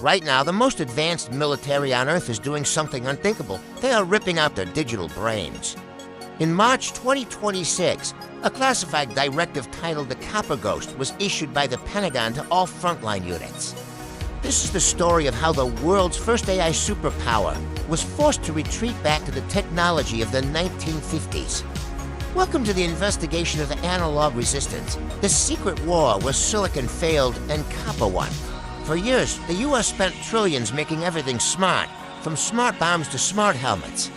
Right now, the most advanced military on Earth is doing something unthinkable. They are ripping out their digital brains. In March 2026, a classified directive titled the Copper Ghost was issued by the Pentagon to all frontline units. This is the story of how the world's first AI superpower was forced to retreat back to the technology of the 1950s. Welcome to the investigation of the analog resistance, the secret war where silicon failed and copper won. For years, the US spent trillions making everything smart, from smart bombs to smart helmets.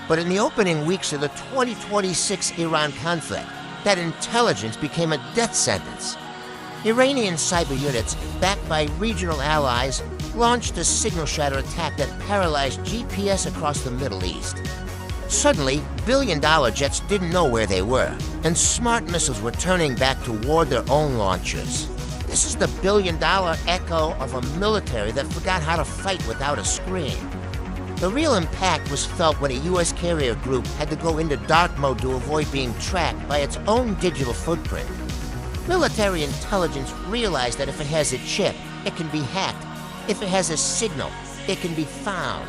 But in the opening weeks of the 2026 Iran conflict, that intelligence became a death sentence. Iranian cyber units, backed by regional allies, launched a signal shatter attack that paralyzed GPS across the Middle East. Suddenly, billion-dollar jets didn't know where they were, and smart missiles were turning back toward their own launchers. This is the billion-dollar echo of a military that forgot how to fight without a screen. The real impact was felt when a U.S. carrier group had to go into dark mode to avoid being tracked by its own digital footprint. Military intelligence realized that if it has a chip, it can be hacked. If it has a signal, it can be found.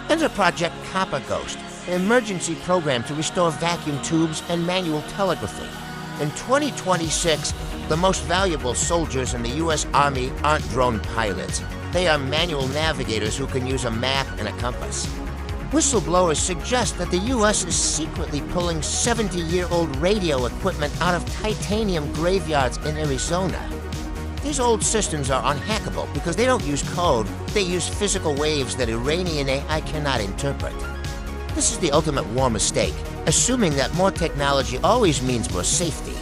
Enter Project Copper Ghost, an emergency program to restore vacuum tubes and manual telegraphy. In 2026, the most valuable soldiers in the U.S. Army aren't drone pilots. They are manual navigators who can use a map and a compass. Whistleblowers suggest that the U.S. is secretly pulling 70-year-old radio equipment out of titanium graveyards in Arizona. These old systems are unhackable because they don't use code, they use physical waves that Iranian AI cannot interpret. This is the ultimate war mistake, assuming that more technology always means more safety.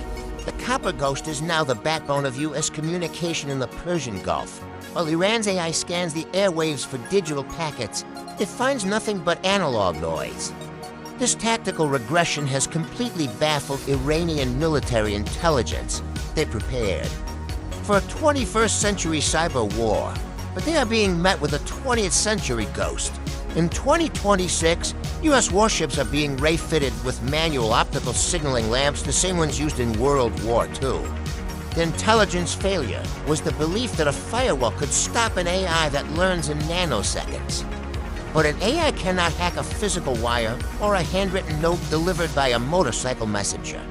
The Copper Ghost is now the backbone of U.S. communication in the Persian Gulf. While Iran's AI scans the airwaves for digital packets, it finds nothing but analog noise. This tactical regression has completely baffled Iranian military intelligence. They prepared for a 21st century cyber war, but they are being met with a 20th century ghost. In 2026, U.S. warships are being refitted with manual optical signaling lamps, the same ones used in World War II. The intelligence failure was the belief that a firewall could stop an AI that learns in nanoseconds. But an AI cannot hack a physical wire or a handwritten note delivered by a motorcycle messenger.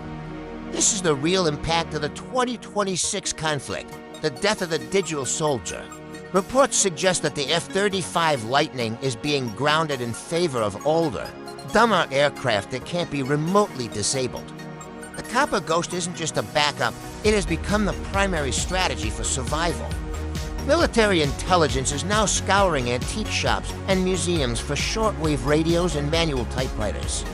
This is the real impact of the 2026 conflict, the death of the digital soldier. Reports suggest that the F-35 Lightning is being grounded in favor of older, dumber aircraft that can't be remotely disabled. The Copper Ghost isn't just a backup, it has become the primary strategy for survival. Military intelligence is now scouring antique shops and museums for shortwave radios and manual typewriters.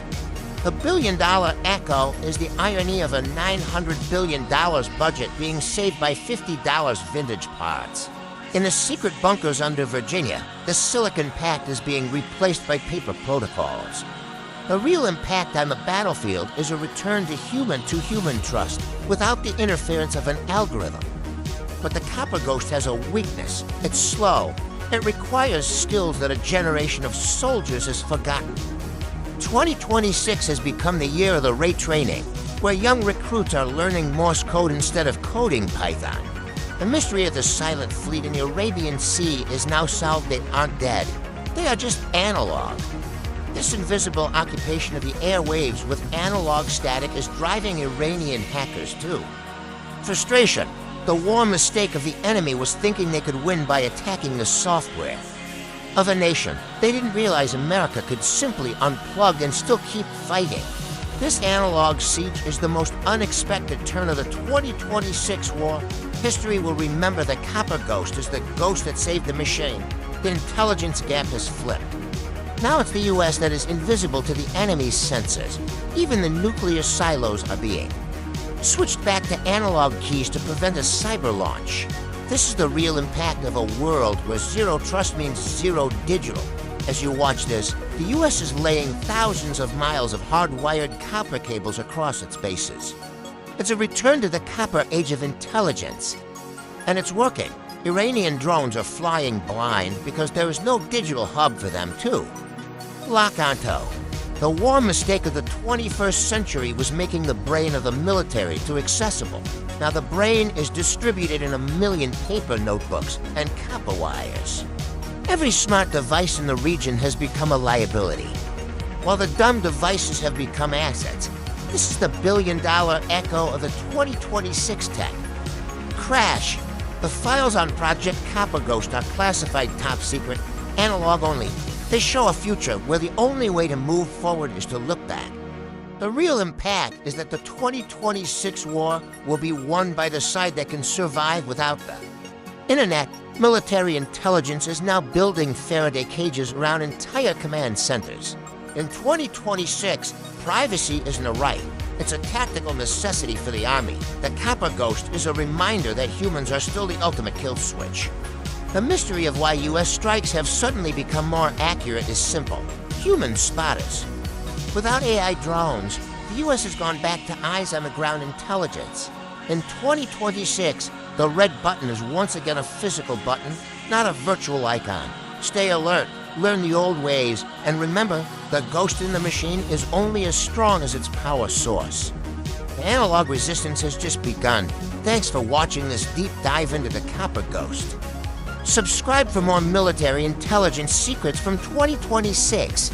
The billion-dollar echo is the irony of a $900 billion budget being saved by $50 vintage parts. In the secret bunkers under Virginia, the Silicon Pact is being replaced by paper protocols. The real impact on the battlefield is a return to human trust without the interference of an algorithm. But the Copper Ghost has a weakness. It's slow. It requires skills that a generation of soldiers has forgotten. 2026 has become the year of the retraining, where young recruits are learning Morse code instead of coding Python. The mystery of the silent fleet in the Arabian Sea is now solved. They aren't dead. They are just analog. This invisible occupation of the airwaves with analog static is driving Iranian hackers too. Frustration. The war mistake of the enemy was thinking they could win by attacking the software of a nation. They didn't realize America could simply unplug and still keep fighting. This analog siege is the most unexpected turn of the 2026 war. History will remember the Copper Ghost as the ghost that saved the machine. The intelligence gap has flipped. Now it's the U.S. that is invisible to the enemy's sensors. Even the nuclear silos are being switched back to analog keys to prevent a cyber launch. This is the real impact of a world where zero trust means zero digital. As you watch this, the U.S. is laying thousands of miles of hardwired copper cables across its bases. It's a return to the copper age of intelligence. And it's working. Iranian drones are flying blind because there is no digital hub for them, too. Lock onto The war mistake of the 21st century was making the brain of the military too accessible. Now the brain is distributed in 1 million paper notebooks and copper wires. Every smart device in the region has become a liability, while the dumb devices have become assets. This is the billion-dollar echo of the 2026 tech. Crash. The files on Project Copper Ghost are classified top secret, analog only. They show a future where the only way to move forward is to look back. The real impact is that the 2026 war will be won by the side that can survive without them. Internet, military intelligence is now building Faraday cages around entire command centers. In 2026, privacy isn't a right. It's a tactical necessity for the Army. The Copper Ghost is a reminder that humans are still the ultimate kill switch. The mystery of why U.S. strikes have suddenly become more accurate is simple. Human spotters. Without AI drones, the U.S. has gone back to eyes-on-the-ground intelligence. In 2026, the red button is once again a physical button, not a virtual icon. Stay alert, learn the old ways, and remember, the ghost in the machine is only as strong as its power source. The analog resistance has just begun. Thanks for watching this deep dive into the Copper Ghost. Subscribe for more military intelligence secrets from 2026.